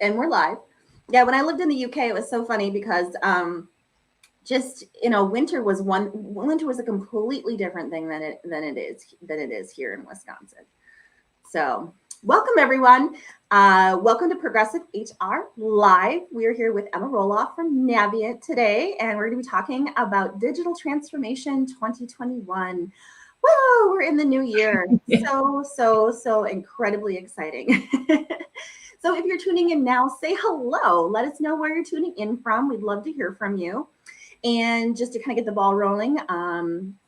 And we're live. Yeah, when I lived in the UK, it was so funny because just winter was a completely different thing than it is here in Wisconsin. So welcome everyone. Welcome to Progressive HR Live. We are here with Ema Roloff from Navient today, and we're going to be talking about Digital Transformation 2021. Whoa, we're in the new year. So incredibly exciting. So if you're tuning in now, say hello. Let us know where you're tuning in from. We'd love to hear from you. And just to kind of get the ball rolling,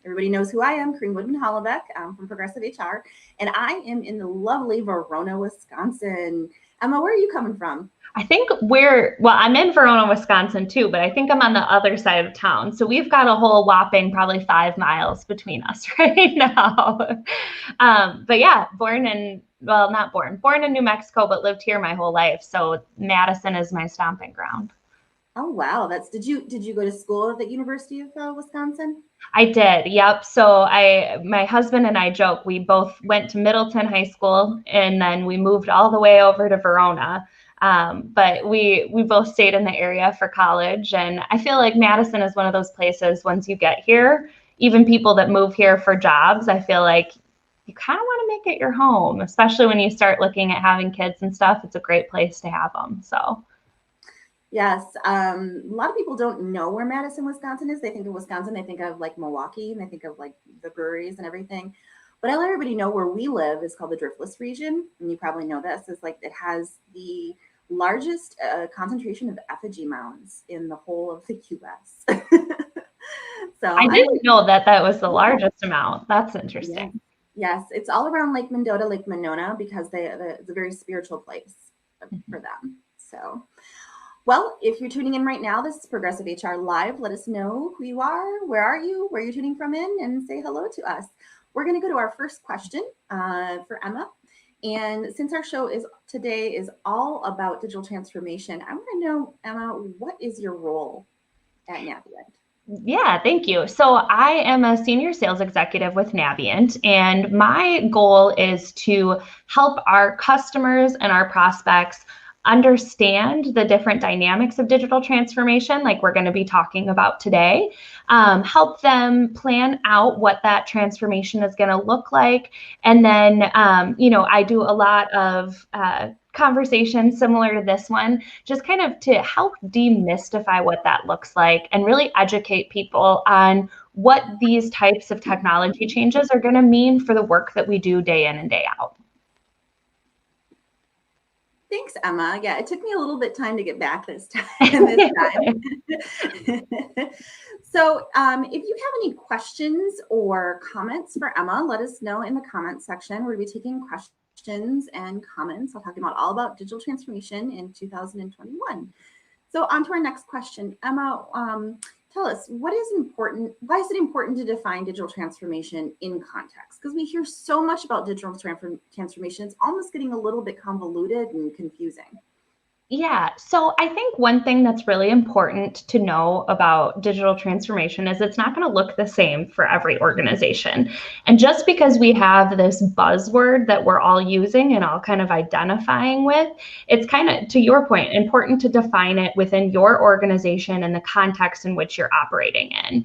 everybody knows who I am, Corinne Woodman-Hollebeck from Progressive HR, and I am in the lovely Verona, Wisconsin. Ema, where are you coming from? I think I'm in Verona, Wisconsin too, but I think I'm on the other side of town. So we've got a whole whopping probably 5 miles between us right now. But yeah, born in New Mexico, but lived here my whole life. So Madison is my stomping ground. Oh, wow. Did you go to school at the University of Wisconsin? I did. Yep. So my husband and I joke, we both went to Middleton High School and then we moved all the way over to Verona. But we both stayed in the area for college, and I feel like Madison is one of those places once you get here, even people that move here for jobs, I feel like you kind of want to make it your home, especially when you start looking at having kids and stuff. It's a great place to have them. So. Yes. A lot of people don't know where Madison, Wisconsin is. They think of Wisconsin, they think of like Milwaukee, and they think of like the breweries and everything. But I let everybody know where we live is called the Driftless region. And you probably know this. It's like it has the largest concentration of effigy mounds in the whole of the U.S. So I didn't know that was the largest amount. That's interesting. Yes, it's all around Lake Mendota, Lake Monona, because it's a very spiritual place for them. So, well, if you're tuning in right now, this is Progressive HR Live. Let us know who you are, where are you tuning from in, and say hello to us. We're going to go to our first question for Ema. And since our show today is all about digital transformation, I want to know, Ema, what is your role at Navient? Yeah, thank you. So I am a senior sales executive with Navient, and my goal is to help our customers and our prospects understand the different dynamics of digital transformation, like we're going to be talking about today, help them plan out what that transformation is going to look like. And then, I do a lot of conversation similar to this one, just kind of to help demystify what that looks like and really educate people on what these types of technology changes are going to mean for the work that we do day in and day out. Thanks, Ema. Yeah, it took me a little bit time to get back this time. So if you have any questions or comments for Ema, let us know in the comments section. We're going to be taking questions and comments. I'll talk about all about digital transformation in 2021. So on to our next question. Ema, tell us, why is it important to define digital transformation in context? Because we hear so much about digital transformation, it's almost getting a little bit convoluted and confusing. Yeah, so I think one thing that's really important to know about digital transformation is it's not going to look the same for every organization. And just because we have this buzzword that we're all using and all kind of identifying with, it's kind of, to your point, important to define it within your organization and the context in which you're operating in.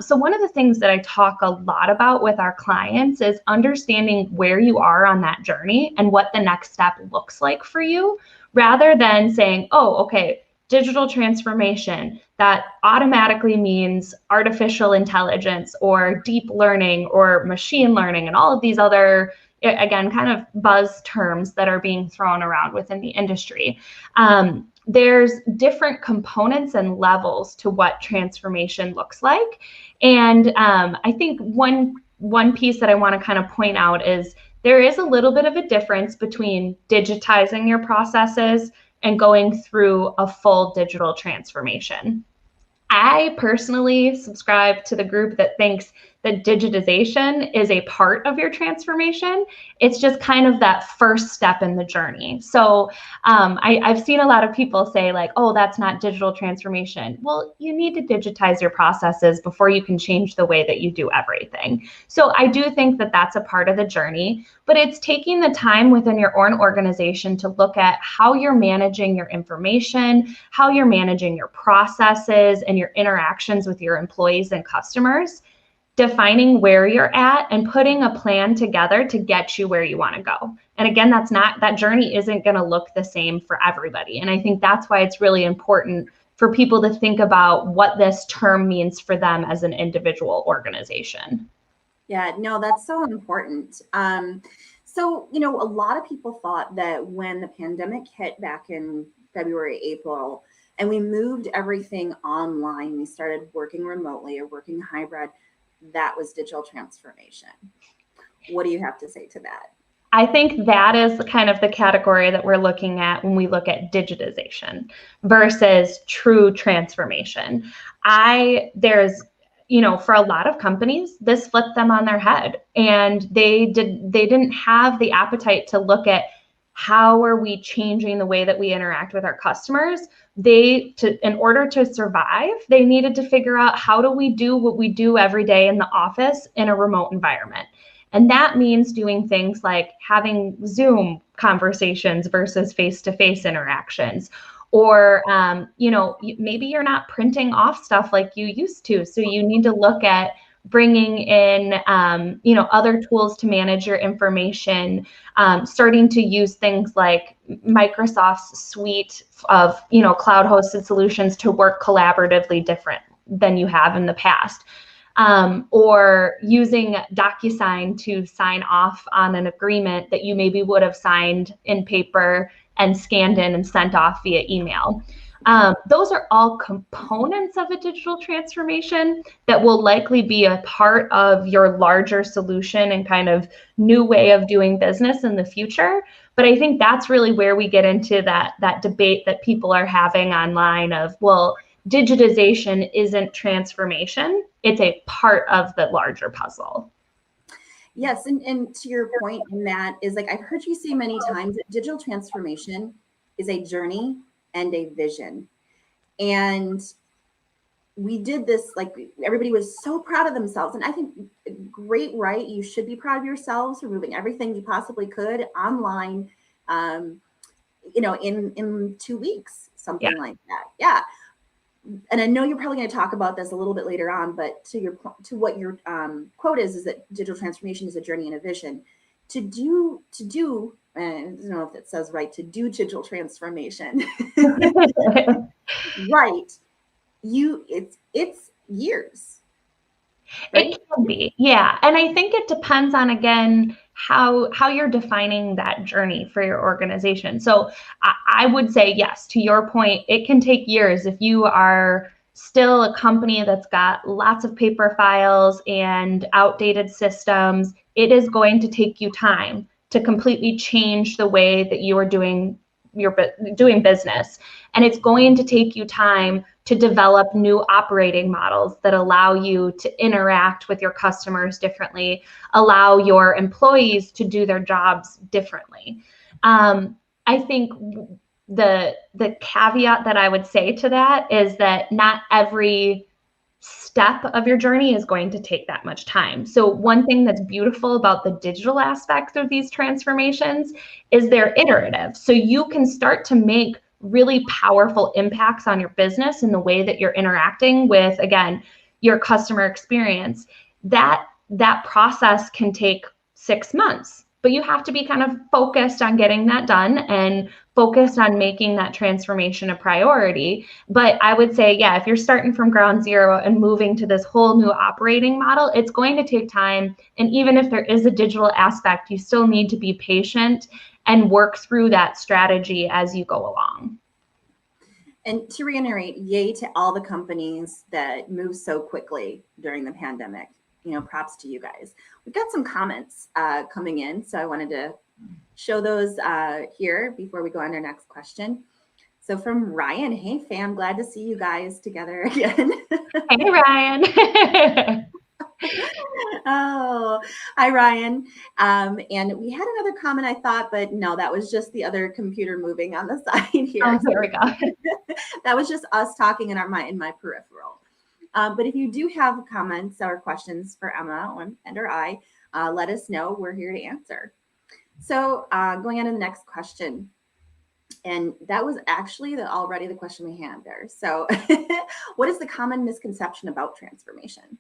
So one of the things that I talk a lot about with our clients is understanding where you are on that journey and what the next step looks like for you, rather than saying, oh, okay, digital transformation, that automatically means artificial intelligence or deep learning or machine learning and all of these other, again, kind of buzz terms that are being thrown around within the industry. There's different components and levels to what transformation looks like. And I think one piece that I want to kind of point out is there is a little bit of a difference between digitizing your processes and going through a full digital transformation. I personally subscribe to the group that thinks that digitization is a part of your transformation. It's just kind of that first step in the journey. So I've seen a lot of people say like, oh, that's not digital transformation. Well, you need to digitize your processes before you can change the way that you do everything. So I do think that that's a part of the journey, but it's taking the time within your own organization to look at how you're managing your information, how you're managing your processes and your interactions with your employees and customers, defining where you're at and putting a plan together to get you where you want to go. And again, that journey isn't going to look the same for everybody. And I think that's why it's really important for people to think about what this term means for them as an individual organization. Yeah, no, that's so important. So, a lot of people thought that when the pandemic hit back in February, April, and we moved everything online, we started working remotely or working hybrid, that was digital transformation. What do you have to say to that? I think that is kind of the category that we're looking at when we look at digitization versus true transformation. There's for a lot of companies, this flipped them on their head, and they didn't have the appetite to look at how are we changing the way that we interact with our customers. In order to survive, they needed to figure out how do we do what we do every day in the office in a remote environment. And that means doing things like having Zoom conversations versus face-to-face interactions. Or, maybe you're not printing off stuff like you used to. So you need to look at bringing in, other tools to manage your information, starting to use things like Microsoft's suite of, cloud hosted solutions to work collaboratively different than you have in the past. Or using DocuSign to sign off on an agreement that you maybe would have signed in paper and scanned in and sent off via email. Those are all components of a digital transformation that will likely be a part of your larger solution and kind of new way of doing business in the future. But I think that's really where we get into that debate that people are having online of, well, digitization isn't transformation. It's a part of the larger puzzle. Yes, and to your point in that is like I've heard you say many times that digital transformation is a journey and a vision. And we did this, like everybody was so proud of themselves. And I think great, right? You should be proud of yourselves for moving everything you possibly could online, in 2 weeks, something like that. Yeah. And I know you're probably going to talk about this a little bit later on, but to what your quote is that digital transformation is a journey and a vision. To do, and I don't know if it says right, to do digital transformation, right? It's years. Right? It can be, yeah. And I think it depends on, again, how you're defining that journey for your organization. So I would say, yes, to your point, it can take years. If you are still a company that's got lots of paper files and outdated systems, it is going to take you time to completely change the way that you are doing business. And it's going to take you time to develop new operating models that allow you to interact with your customers differently, allow your employees to do their jobs differently. I think the caveat that I would say to that is that not every step of your journey is going to take that much time. So one thing that's beautiful about the digital aspects of these transformations is they're iterative. So you can start to make really powerful impacts on your business in the way that you're interacting with, again, your customer experience. That process can take 6 months, but you have to be kind of focused on getting that done and focused on making that transformation a priority. But I would say, yeah, if you're starting from ground zero and moving to this whole new operating model, it's going to take time. And even if there is a digital aspect, you still need to be patient and work through that strategy as you go along. And to reiterate, yay to all the companies that moved so quickly during the pandemic. Props to you guys. We've got some comments coming in, so I wanted to show those here before we go on to our next question. So from Ryan, hey fam, glad to see you guys together again. Hey Ryan. Oh, hi, Ryan. And we had another comment, I thought, but no, that was just the other computer moving on the side here. Oh, here we go. That was just us talking in my peripheral. But if you do have comments or questions for Emma or I, let us know. We're here to answer. So going on to the next question. And that was actually already the question we had there. So what is the common misconception about transformation?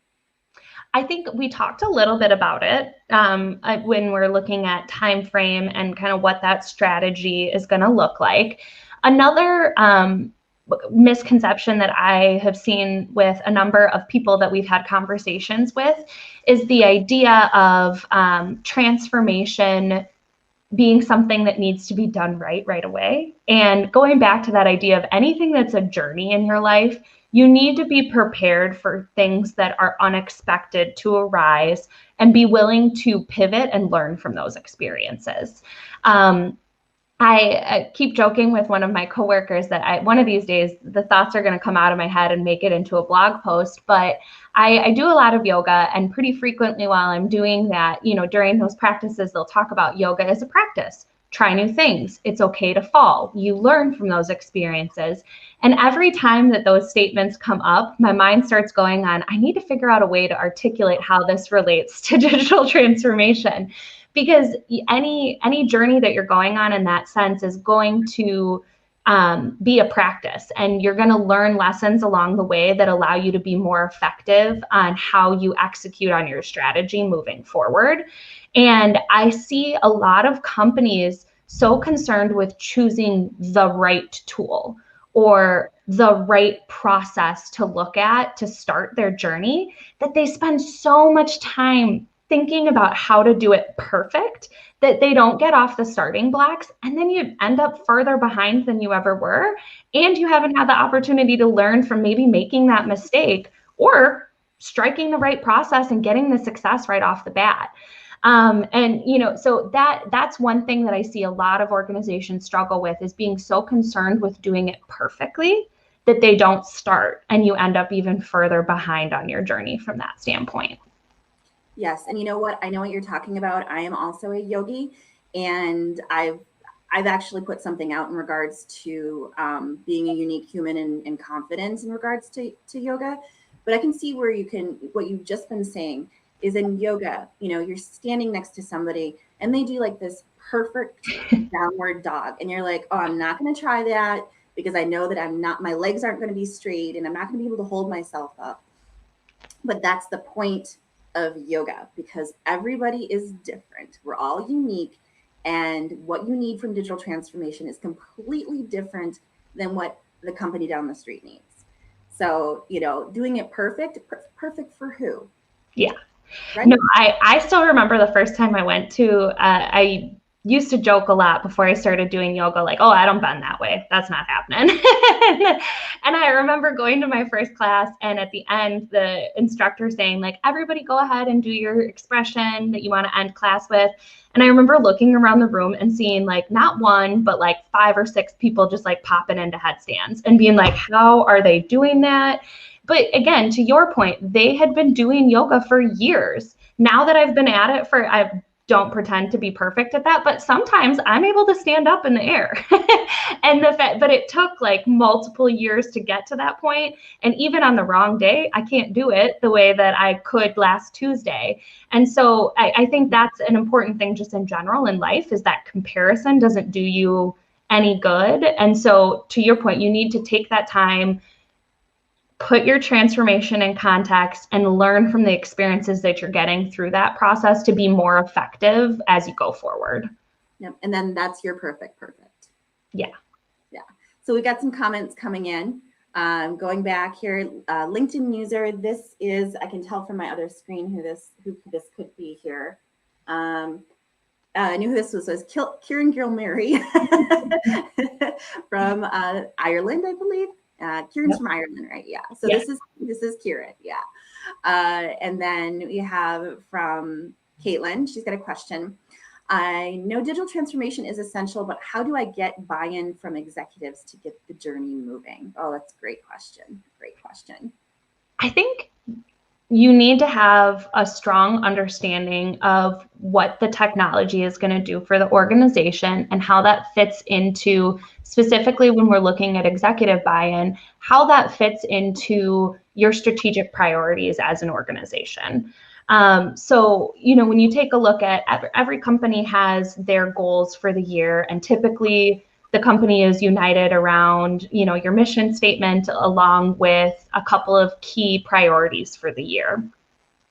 I think we talked a little bit about it when we're looking at time frame and kind of what that strategy is going to look like. Another misconception that I have seen with a number of people that we've had conversations with is the idea of transformation being something that needs to be done right away. And going back to that idea of anything that's a journey in your life, you need to be prepared for things that are unexpected to arise and be willing to pivot and learn from those experiences. I keep joking with one of my coworkers that one of these days the thoughts are going to come out of my head and make it into a blog post. But I do a lot of yoga, and pretty frequently while I'm doing that, during those practices, they'll talk about yoga as a practice. Try new things. It's okay to fall. You learn from those experiences. And every time that those statements come up, my mind starts going on, I need to figure out a way to articulate how this relates to digital transformation. Because any journey that you're going on in that sense is going to be a practice, and you're going to learn lessons along the way that allow you to be more effective on how you execute on your strategy moving forward. And I see a lot of companies so concerned with choosing the right tool or the right process to look at to start their journey that they spend so much time thinking about how to do it perfect that they don't get off the starting blocks, and then you end up further behind than you ever were, and you haven't had the opportunity to learn from maybe making that mistake or striking the right process and getting the success right off the bat. So that's one thing that I see a lot of organizations struggle with, is being so concerned with doing it perfectly that they don't start, and you end up even further behind on your journey from that standpoint. Yes, and you know what? I know what you're talking about. I am also a yogi, and I've actually put something out in regards to being a unique human and confidence in regards to yoga. But I can see where what you've just been saying is in yoga, you're standing next to somebody and they do like this perfect downward dog. And you're like, oh, I'm not going to try that because I know that my legs aren't going to be straight and I'm not going to be able to hold myself up. But that's the point of yoga, because everybody is different. We're all unique. And what you need from digital transformation is completely different than what the company down the street needs. So, doing it perfect for who? Yeah. Right? No, I still remember the first time I went to, I used to joke a lot before I started doing yoga, like, oh, I don't bend that way. That's not happening. And I remember going to my first class, and at the end, the instructor saying, like, everybody go ahead and do your expression that you want to end class with. And I remember looking around the room and seeing like not one, but like 5 or 6 people just like popping into headstands and being like, how are they doing that? But again, to your point, they had been doing yoga for years. Now that I've been at it I don't pretend to be perfect at that, but sometimes I'm able to stand up in the air. But it took like multiple years to get to that point. And even on the wrong day, I can't do it the way that I could last Tuesday. And so I think that's an important thing just in general in life, is that comparison doesn't do you any good. And so to your point, you need to take that time, put your transformation in context, and learn from the experiences that you're getting through that process to be more effective as you go forward. Yep. And then that's your perfect. Yeah. Yeah. So we got some comments coming in. Going back here, LinkedIn user, this is, I can tell from my other screen who this could be here. I knew who this was. It was Kieran Gilmary from Ireland, I believe. Kieran's from Ireland, right? Yeah. So this is Kieran. Yeah. And then we have from Caitlin. She's got a question. I know digital transformation is essential, but how do I get buy-in from executives to get the journey moving? Oh, that's a great question. Great question. I think you need to have a strong understanding of what the technology is going to do for the organization and how that fits into, specifically when we're looking at executive buy-in, how that fits into your strategic priorities as an organization. So, when you take a look at every company has their goals for the year, and typically the company is united around, your mission statement along with a couple of key priorities for the year.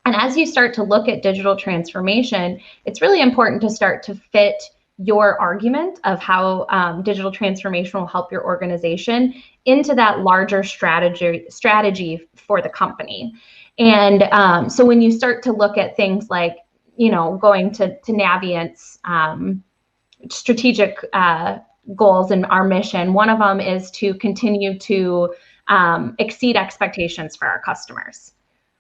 And as you start to look at digital transformation, it's really important to start to fit your argument of how digital transformation will help your organization into that larger strategy for the company. And so when you start to look at things like, going to Navient's strategic goals and our mission, one of them is to continue to exceed expectations for our customers.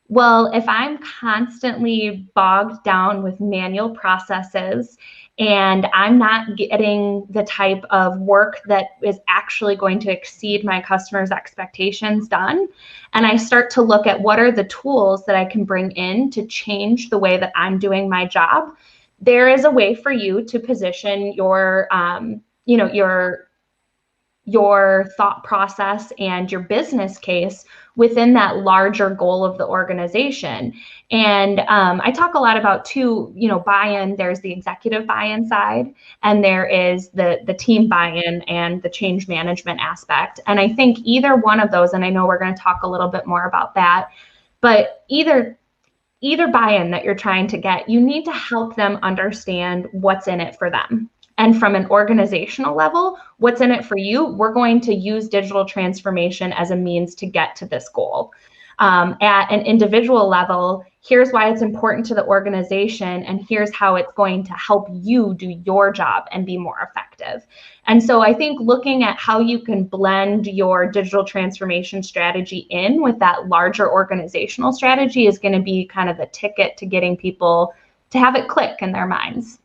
Well, if I'm constantly bogged down with manual processes and I'm not getting the type of work that is actually going to exceed my customers' expectations done, and I start to look at what are the tools that I can bring in to change the way that I'm doing my job, there is a way for you to position your thought process and your business case within that larger goal of the organization. And I talk a lot about buy-in. There's the executive buy-in side, and there is the team buy-in and the change management aspect. And I think either one of those, and I know we're going to talk a little bit more about that, but either buy-in that you're trying to get, you need to help them understand what's in it for them. And from an organizational level, what's in it for you? We're going to use digital transformation as a means to get to this goal. At an individual level, here's why it's important to the organization, and here's how it's going to help you do your job and be more effective. And so I think looking at how you can blend your digital transformation strategy in with that larger organizational strategy is going to be kind of the ticket to getting people to have it click in their minds.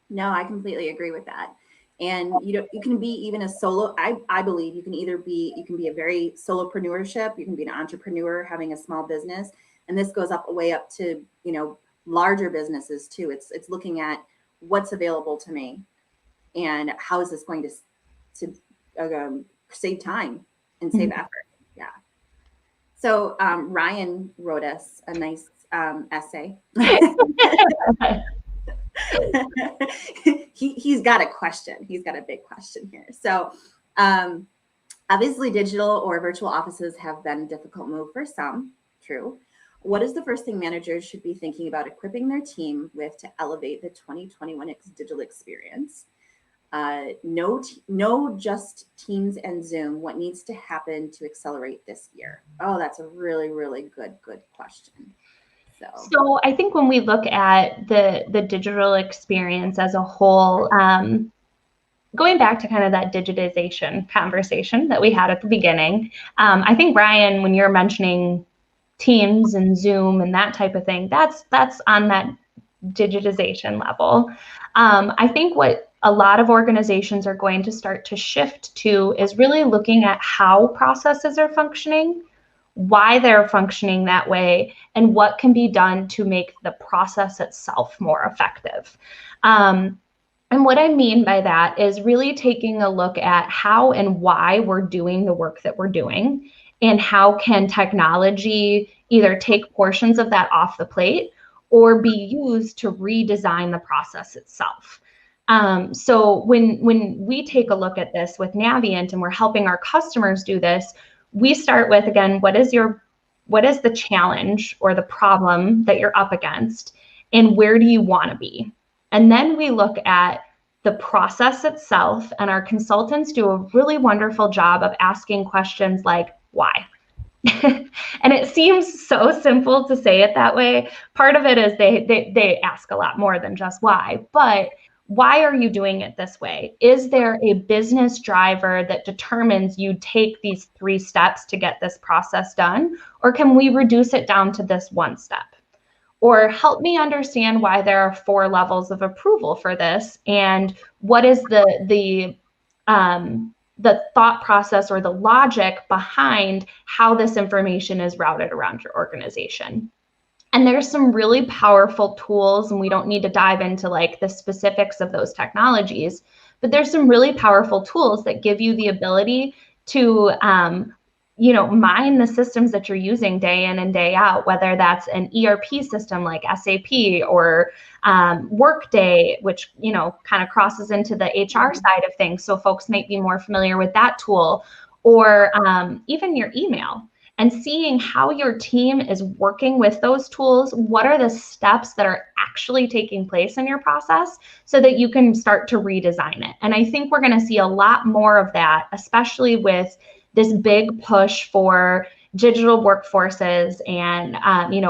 No, I completely agree with that. And you can be even a solo. I believe you can be a very solopreneurship. You can be an entrepreneur having a small business, and this goes way up to larger businesses too. It's looking at what's available to me, and how is this going to save time and save effort. Yeah. So Ryan wrote us a nice essay. He's got a question. He's got a big question here. So obviously digital or virtual offices have been a difficult move for some. True. What is the first thing managers should be thinking about equipping their team with to elevate the 2021 digital experience? No, just Teams and Zoom. What needs to happen to accelerate this year? Oh, that's a really, really good question. So I think when we look at the digital experience as a whole, going back to kind of that digitization conversation that we had at the beginning, I think, Ryan, when you're mentioning Teams and Zoom and that type of thing, that's on that digitization level. I think what a lot of organizations are going to start to shift to is really looking at how processes are functioning, why they're functioning that way, and what can be done to make the process itself more effective. And what I mean by that is really taking a look at how and why we're doing the work that we're doing, and how can technology either take portions of that off the plate or be used to redesign the process itself. So when we take a look at this with Navient and we're helping our customers do this, we start with, again, what is the challenge or the problem that you're up against, and where do you want to be? And then we look at the process itself, and our consultants do a really wonderful job of asking questions like, why? And it seems so simple to say it that way. Part of it is they ask a lot more than just why, but why are you doing it this way? Is there a business driver that determines you take these 3 steps to get this process done? Or can we reduce it down to this 1 step? Or help me understand why there are 4 levels of approval for this, and what is the thought process or the logic behind how this information is routed around your organization. And there's some really powerful tools, and we don't need to dive into like the specifics of those technologies, but there's some really powerful tools that give you the ability to, mine the systems that you're using day in and day out, whether that's an ERP system like SAP or Workday, which, kind of crosses into the HR side of things. So folks might be more familiar with that tool, or even your email, and seeing how your team is working with those tools. What are the steps that are actually taking place in your process so that you can start to redesign it? And I think we're going to see a lot more of that, especially with this big push for digital workforces and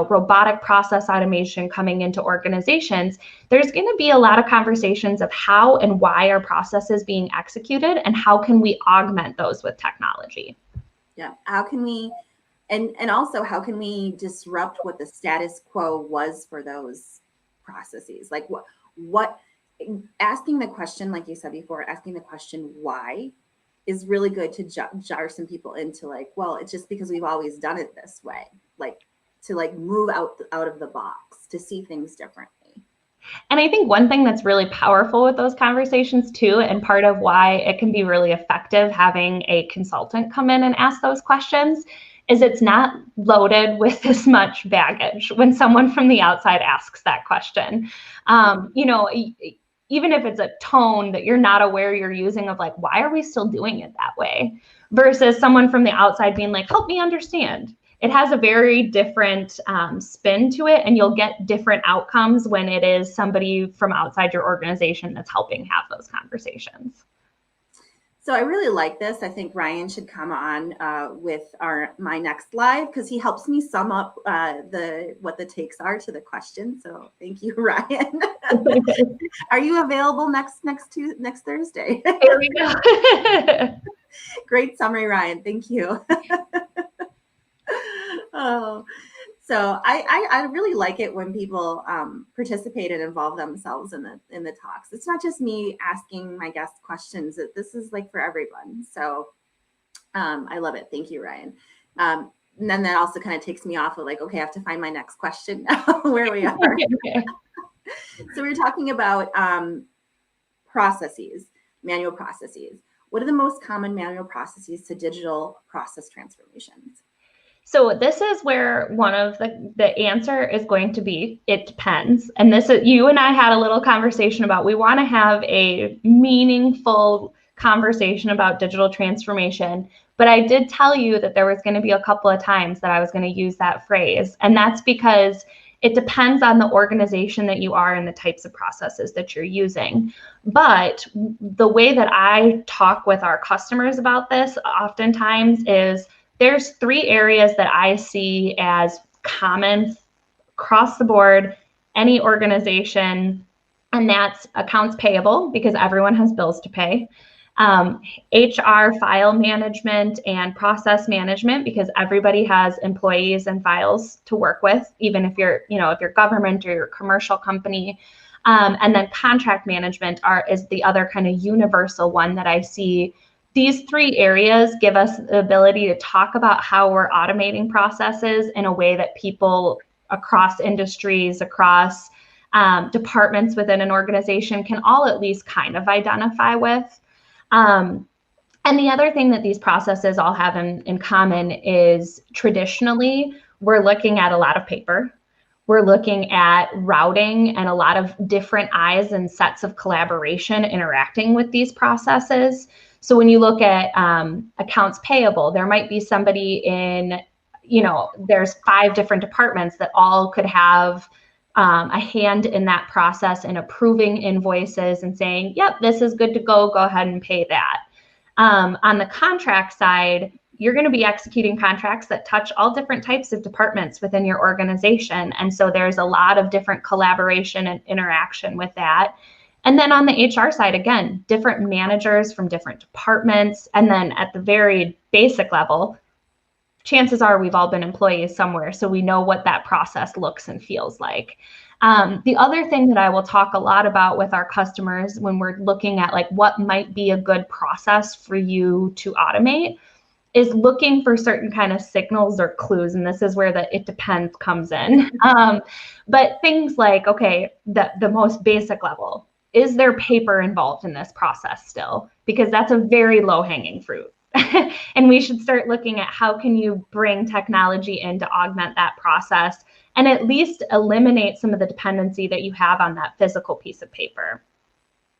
robotic process automation coming into organizations. There's going to be a lot of conversations of how and why are processes being executed, and how can we augment those with technology. Yeah, how can we, and also how can we disrupt what the status quo was for those processes? Like what asking the question, like you said before, asking the question why is really good to jar some people into like, well, it's just because we've always done it this way, like to like move out of the box, to see things differently. And I think one thing that's really powerful with those conversations too, and part of why it can be really effective having a consultant come in and ask those questions, is it's not loaded with as much baggage when someone from the outside asks that question. Even if it's a tone that you're not aware you're using of like, why are we still doing it that way? Versus someone from the outside being like, help me understand. It has a very different spin to it, and you'll get different outcomes when it is somebody from outside your organization that's helping have those conversations. So I really like this. I think Ryan should come on with my next live, because he helps me sum up what the takes are to the question. So thank you, Ryan. Are you available next Thursday? There we go. Great summary, Ryan. Thank you. Oh, so I really like it when people participate and involve themselves in the talks. It's not just me asking my guests questions. This is like for everyone. So I love it. Thank you, Ryan. And then that also kind of takes me off of like, okay, I have to find my next question now, where we are. Okay. So we're talking about processes, manual processes. What are the most common manual processes to digital process transformations? So this is where one of the answer is going to be, it depends. And this is, you and I had a little conversation about, we want to have a meaningful conversation about digital transformation. But I did tell you that there was going to be a couple of times that I was going to use that phrase. And that's because it depends on the organization that you are and the types of processes that you're using. But the way that I talk with our customers about this oftentimes is, there's 3 areas that I see as common across the board, any organization, and that's accounts payable, because everyone has bills to pay, HR file management and process management, because everybody has employees and files to work with, even if you're government or you're a commercial company. And then contract management is the other kind of universal one that I see. These 3 areas give us the ability to talk about how we're automating processes in a way that people across industries, across departments within an organization can all at least kind of identify with. And the other thing that these processes all have in common is, traditionally, we're looking at a lot of paper. We're looking at routing and a lot of different eyes and sets of collaboration interacting with these processes. So when you look at accounts payable, there might be somebody in, there's 5 different departments that all could have a hand in that process and approving invoices and saying, yep, this is good to go ahead and pay that. On the contract side, you're going to be executing contracts that touch all different types of departments within your organization. And so there's a lot of different collaboration and interaction with that. And then on the HR side, again, different managers from different departments. And then at the very basic level, chances are we've all been employees somewhere, so we know what that process looks and feels like. The other thing that I will talk a lot about with our customers when we're looking at like what might be a good process for you to automate is looking for certain kind of signals or clues. And this is where the it depends comes in. But things like, okay, the most basic level, is there paper involved in this process still? Because that's a very low hanging fruit. And we should start looking at how can you bring technology in to augment that process and at least eliminate some of the dependency that you have on that physical piece of paper.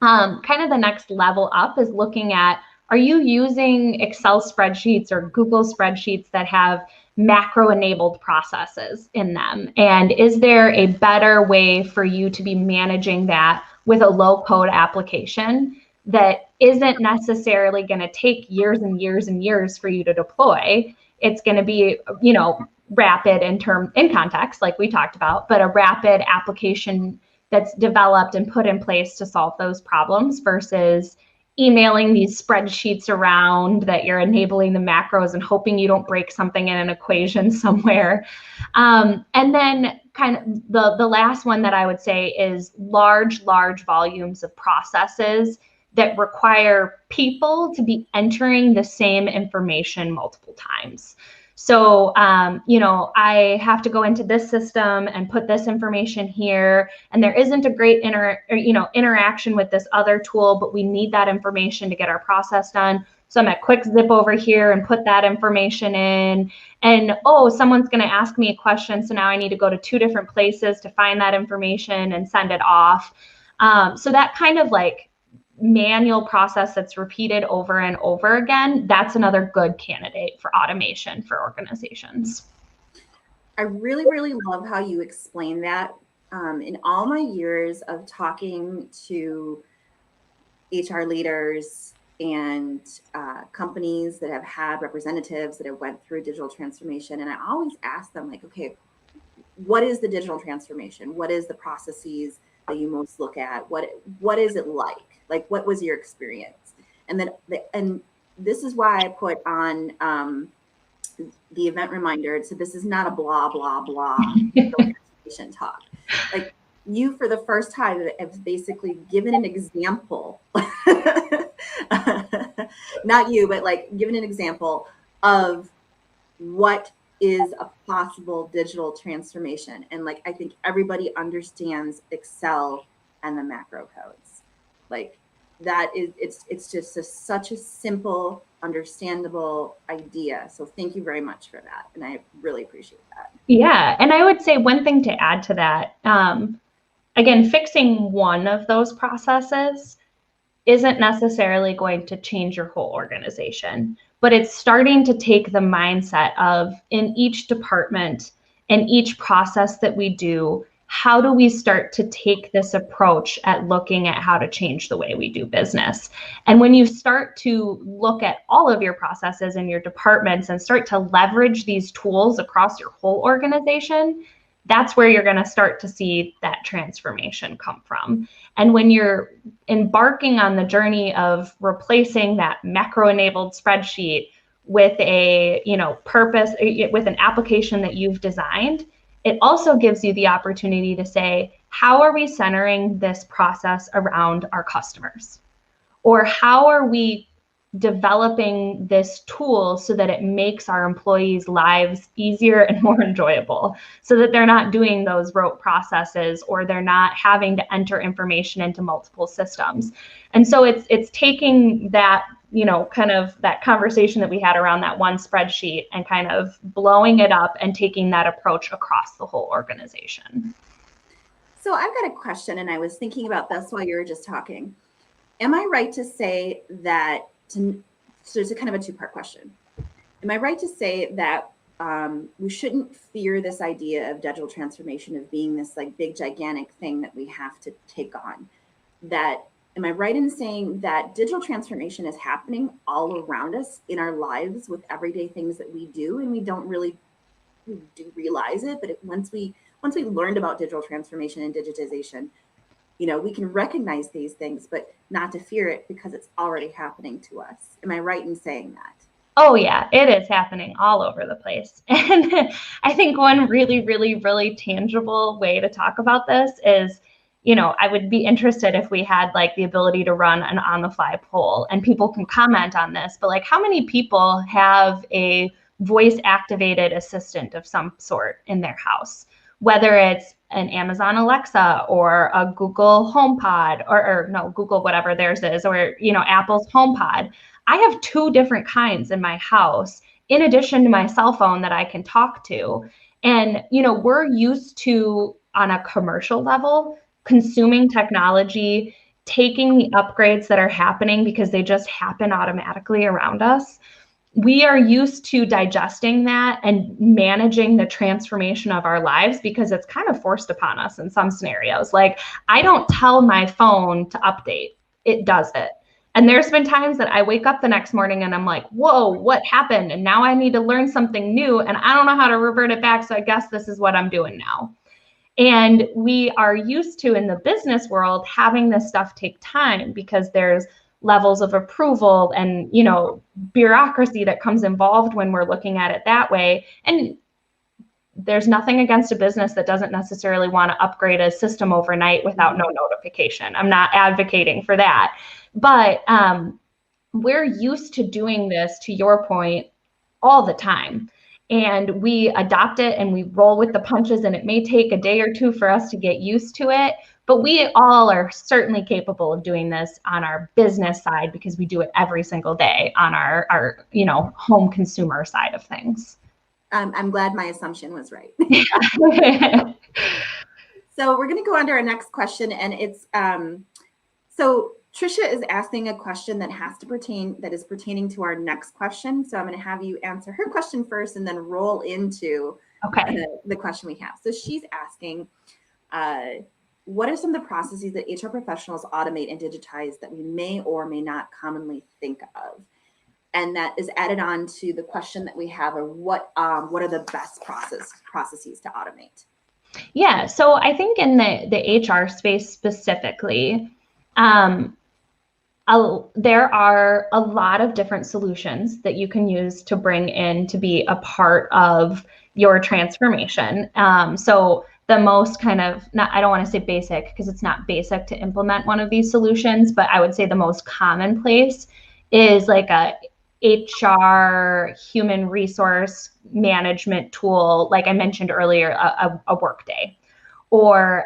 Kind of the next level up is looking at, are you using Excel spreadsheets or Google spreadsheets that have macro-enabled processes in them? And is there a better way for you to be managing that with a low-code application that isn't necessarily going to take years and years and years for you to deploy? It's going to be, rapid in context, like we talked about, but a rapid application that's developed and put in place to solve those problems versus emailing these spreadsheets around that you're enabling the macros and hoping you don't break something in an equation somewhere. And then kind of the last one that I would say is large volumes of processes that require people to be entering the same information multiple times. So, I have to go into this system and put this information here, and there isn't a great interaction with this other tool, but we need that information to get our process done. So I'm at quick zip over here and put that information in, and someone's going to ask me a question. So now I need to go to 2 different places to find that information and send it off. So that kind of like manual process that's repeated over and over again, that's another good candidate for automation for organizations. I really love how you explain that. In all my years of talking to HR leaders and companies that have had representatives that have went through digital transformation, and I always ask them, like, okay, what is the digital transformation? What is the processes that you most look at? What is it like? Like, what was your experience? And then, and this is why I put on the event reminder. So this is not a blah, blah, blah transformation talk. Like, you, for the first time, have basically given an example, not you, but like given an example of what is a possible digital transformation. And like, I think everybody understands Excel and the macro codes. Like, that is, it's just such a simple, understandable idea. So thank you very much for that. And I really appreciate that. Yeah. And I would say one thing to add to that, again, fixing one of those processes isn't necessarily going to change your whole organization, but it's starting to take the mindset of, in each department and each process that we do, how do we start to take this approach at looking at how to change the way we do business? And when you start to look at all of your processes and your departments and start to leverage these tools across your whole organization, that's where you're going to start to see that transformation come from. And when you're embarking on the journey of replacing that macro-enabled spreadsheet with a purpose, with an application that you've designed, it also gives you the opportunity to say, how are we centering this process around our customers? Or how are we developing this tool so that it makes our employees' lives easier and more enjoyable, so that they're not doing those rote processes or they're not having to enter information into multiple systems. And so it's taking that, kind of that conversation that we had around that one spreadsheet and kind of blowing it up and taking that approach across the whole organization. So I've got a question, and I was thinking about this while you were just talking. Am I right to say that, so it's a kind of a 2-part question. Am I right to say that we shouldn't fear this idea of digital transformation of being this like big, gigantic thing that we have to take on? Am I right in saying that digital transformation is happening all around us in our lives with everyday things that we do, and we don't really do realize it? But once we learned about digital transformation and digitization, we can recognize these things, but not to fear it because it's already happening to us. Am I right in saying that? Oh yeah, it is happening all over the place. And I think one really tangible way to talk about this is, I would be interested if we had like the ability to run an on-the-fly poll, and people can comment on this, but like how many people have a voice activated assistant of some sort in their house, whether it's an Amazon Alexa or a Google HomePod or no, Google, whatever theirs is, or, Apple's HomePod. I have 2 different kinds in my house, in addition to my cell phone that I can talk to. And, we're used to, on a commercial level, consuming technology, taking the upgrades that are happening because they just happen automatically around us. We are used to digesting that and managing the transformation of our lives because it's kind of forced upon us in some scenarios. Like, I don't tell my phone to update, it does it. And there's been times that I wake up the next morning and I'm like, whoa, what happened? And now I need to learn something new and I don't know how to revert it back. So I guess this is what I'm doing now. And we are used to, in the business world, having this stuff take time because there's levels of approval and, bureaucracy that comes involved when we're looking at it that way. And there's nothing against a business that doesn't necessarily want to upgrade a system overnight without no notification. I'm not advocating for that. But we're used to doing this, to your point, all the time. And we adopt it and we roll with the punches, and it may take a day or 2 for us to get used to it. But we all are certainly capable of doing this on our business side because we do it every single day on our home consumer side of things. I'm glad my assumption was right. So we're going to go on to our next question, and it's so Trisha is asking a question that is pertaining to our next question. So I'm going to have you answer her question first and then roll into the question we have. So she's asking, what are some of the processes that HR professionals automate and digitize that we may or may not commonly think of? And that is added on to the question that we have of what are the best processes to automate? Yeah, so I think in the HR space specifically, there are a lot of different solutions that you can use to bring in to be a part of your transformation. So the most kind of, I don't want to say basic because it's not basic to implement one of these solutions, but I would say the most commonplace is like a HR human resource management tool, like I mentioned earlier, a Workday. Or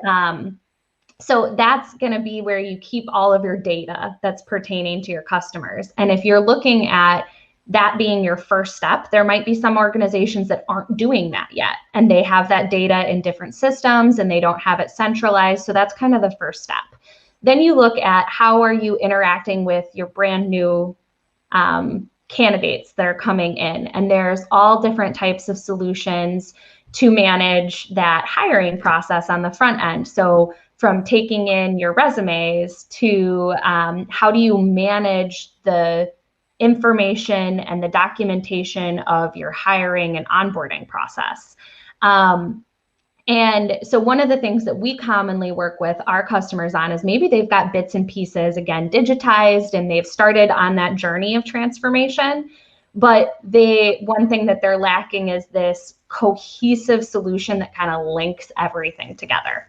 so that's going to be where you keep all of your data that's pertaining to your customers. And if you're looking at that being your first step, there might be some organizations that aren't doing that yet. And they have that data in different systems and they don't have it centralized. So that's kind of the first step. Then you look at how are you interacting with your brand new candidates that are coming in. And there's all different types of solutions to manage that hiring process on the front end. So from taking in your resumes to how do you manage the information and the documentation of your hiring and onboarding process. And so one of the things that we commonly work with our customers on is maybe they've got bits and pieces, again, digitized, and they've started on that journey of transformation. But one thing that they're lacking is this cohesive solution that kind of links everything together.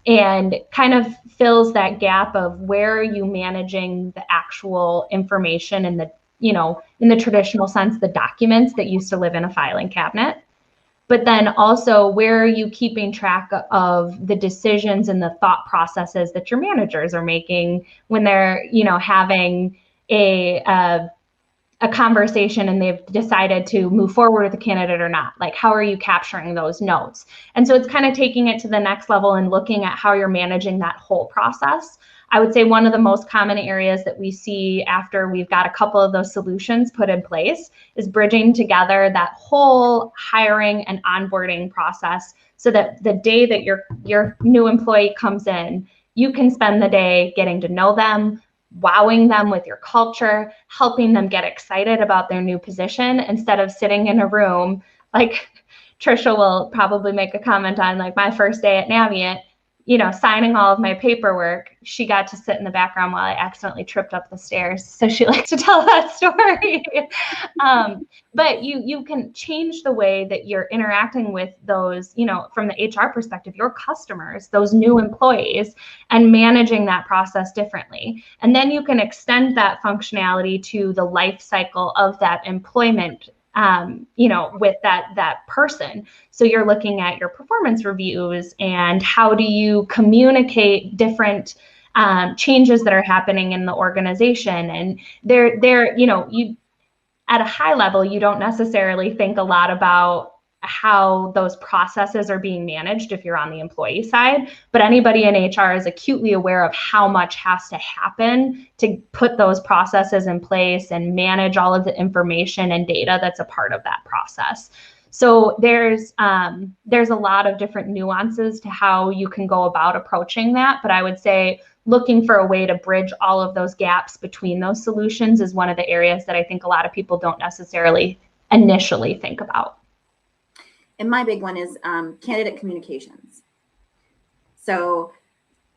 And kind of fills that gap of where are you managing the actual information in the traditional sense, the documents that used to live in a filing cabinet. But then also, where are you keeping track of the decisions and the thought processes that your managers are making when they're, having a conversation and they've decided to move forward with the candidate or not? Like, how are you capturing those notes? And so it's kind of taking it to the next level and looking at how you're managing that whole process. I would say one of the most common areas that we see after we've got a couple of those solutions put in place is bridging together that whole hiring and onboarding process so that the day that your new employee comes in, you can spend the day getting to know them, wowing them with your culture, helping them get excited about their new position instead of sitting in a room. Like Trisha will probably make a comment on, like my first day at Navient, signing all of my paperwork, she got to sit in the background while I accidentally tripped up the stairs. So she likes to tell that story. But you can change the way that you're interacting with those, from the HR perspective, your customers, those new employees, and managing that process differently. And then you can extend that functionality to the life cycle of that employment, with that person. So you're looking at your performance reviews and how do you communicate different changes that are happening in the organization. And you at a high level, you don't necessarily think a lot about how those processes are being managed if you're on the employee side, but anybody in HR is acutely aware of how much has to happen to put those processes in place and manage all of the information and data that's a part of that process. So there's a lot of different nuances to how you can go about approaching that, but I would say looking for a way to bridge all of those gaps between those solutions is one of the areas that I think a lot of people don't necessarily initially think about. And my big one is candidate communications. So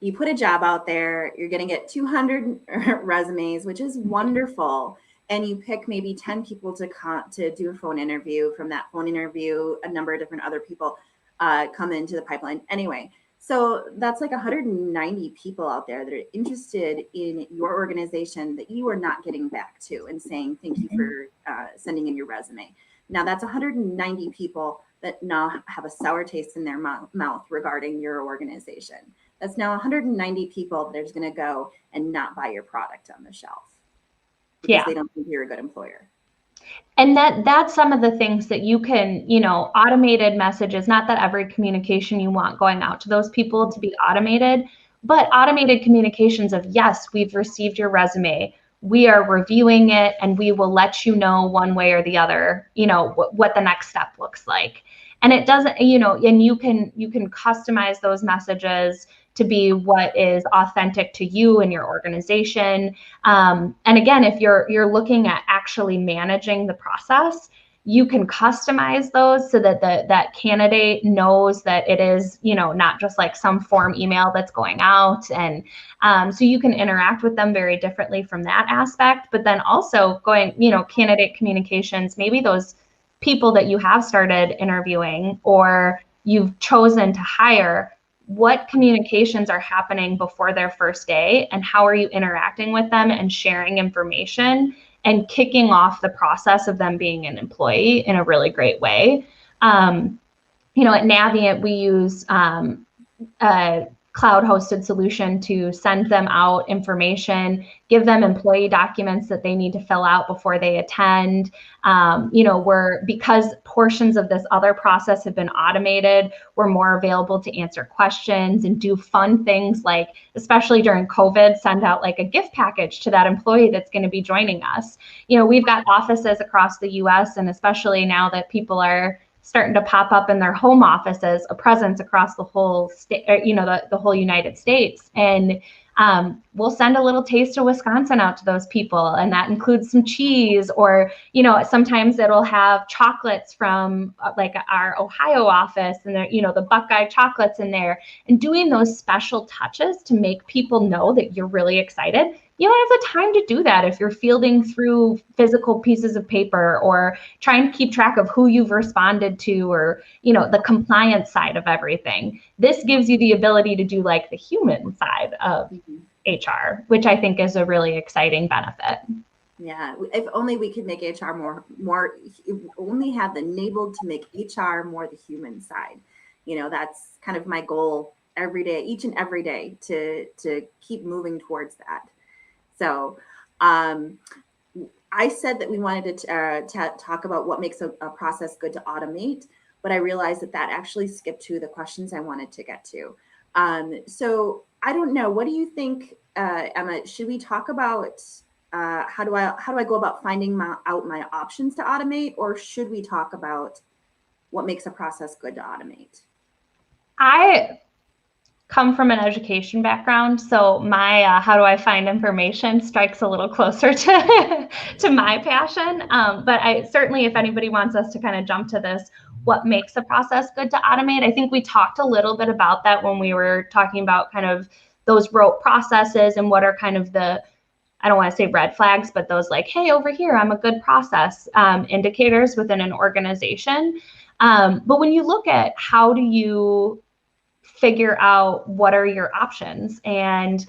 you put a job out there, you're going to get 200 resumes, which is wonderful. And you pick maybe 10 people to do a phone interview. From that phone interview, a number of different other people come into the pipeline. Anyway, so that's like 190 people out there that are interested in your organization that you are not getting back to and saying, thank you for sending in your resume. Now that's 190 people that now have a sour taste in their mouth regarding your organization. That's now 190 people that are going to go and not buy your product on the shelf because they don't think you're a good employer. And that's some of the things that you can, automated messages, not that every communication you want going out to those people to be automated, but automated communications of, yes, we've received your resume. We are reviewing it and we will let you know one way or the other, what the next step looks like. And it doesn't, and you can customize those messages to be what is authentic to you and your organization. And again, if you're looking at actually managing the process, you can customize those so that that candidate knows that it is, not just like some form email that's going out. And so you can interact with them very differently from that aspect. But then also going, candidate communications, maybe those people that you have started interviewing or you've chosen to hire, what communications are happening before their first day and how are you interacting with them and sharing information and kicking off the process of them being an employee in a really great way. At Navient, we use a cloud-hosted solution to send them out information, give them employee documents that they need to fill out before they attend. Because portions of this other process have been automated, we're more available to answer questions and do fun things like, especially during COVID, send out like a gift package to that employee that's going to be joining us. We've got offices across the US, and especially now that people are starting to pop up in their home offices, a presence across the whole state, the whole United States. And we'll send a little taste of Wisconsin out to those people. And that includes some cheese, or, sometimes it'll have chocolates from like our Ohio office and the Buckeye chocolates in there, and doing those special touches to make people know that you're really excited. You don't have the time to do that if you're fielding through physical pieces of paper or trying to keep track of who you've responded to, or, the compliance side of everything. This gives you the ability to do like the human side of HR, which I think is a really exciting benefit. Yeah, if only we could make HR more, only have enabled to make HR more the human side. That's kind of my goal every day, each and every day, to keep moving towards that. So I said that we wanted to talk about what makes a process good to automate, but I realized that actually skipped to the questions I wanted to get to. So I don't know. What do you think, Emma? Should we talk about how do I go about finding out my options to automate, or should we talk about what makes a process good to automate? I come from an education background, so my how do I find information strikes a little closer to my passion. But I certainly, if anybody wants us to kind of jump to this, what makes a process good to automate. I think we talked a little bit about that when we were talking about kind of those rote processes and what are kind of the, I don't want to say red flags, but those like, hey, over here, I'm a good process indicators within an organization. But when you look at how do you figure out what are your options, and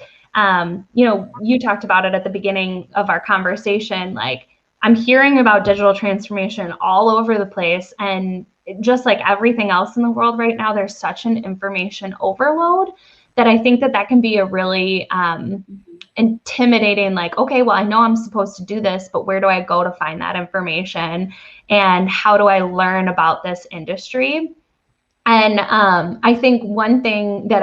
you talked about it at the beginning of our conversation, like I'm hearing about digital transformation all over the place, and just like everything else in the world right now, there's such an information overload that I think that can be a really intimidating, like, okay, well, I know I'm supposed to do this, but where do I go to find that information? And how do I learn about this industry? And I think one thing that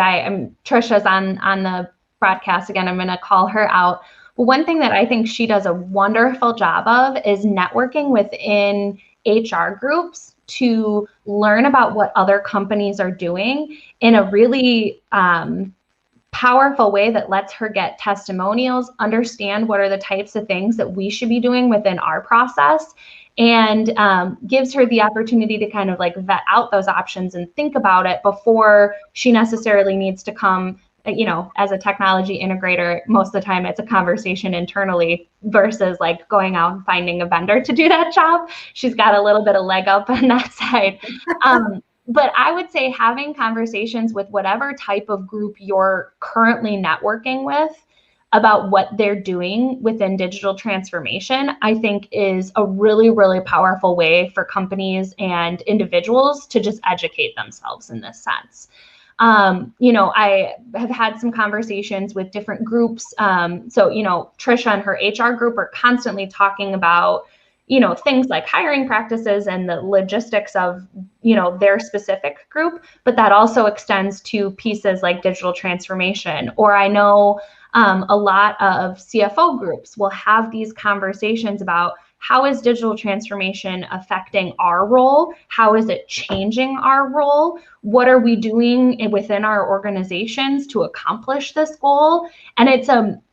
Trisha's on the broadcast again, I'm going to call her out. But one thing that I think she does a wonderful job of is networking within HR groups to learn about what other companies are doing in a really powerful way that lets her get testimonials, understand what are the types of things that we should be doing within our process, and gives her the opportunity to kind of like vet out those options and think about it before she necessarily needs to come, as a technology integrator. Most of the time it's a conversation internally versus like going out and finding a vendor to do that job. She's got a little bit of leg up on that side. But I would say having conversations with whatever type of group you're currently networking with about what they're doing within digital transformation, I think is a really, really powerful way for companies and individuals to just educate themselves in this sense. I have had some conversations with different groups. So Trisha and her HR group are constantly talking about things like hiring practices and the logistics of, their specific group, but that also extends to pieces like digital transformation. Or I know a lot of CFO groups will have these conversations about how is digital transformation affecting our role? How is it changing our role? What are we doing within our organizations to accomplish this goal? And it's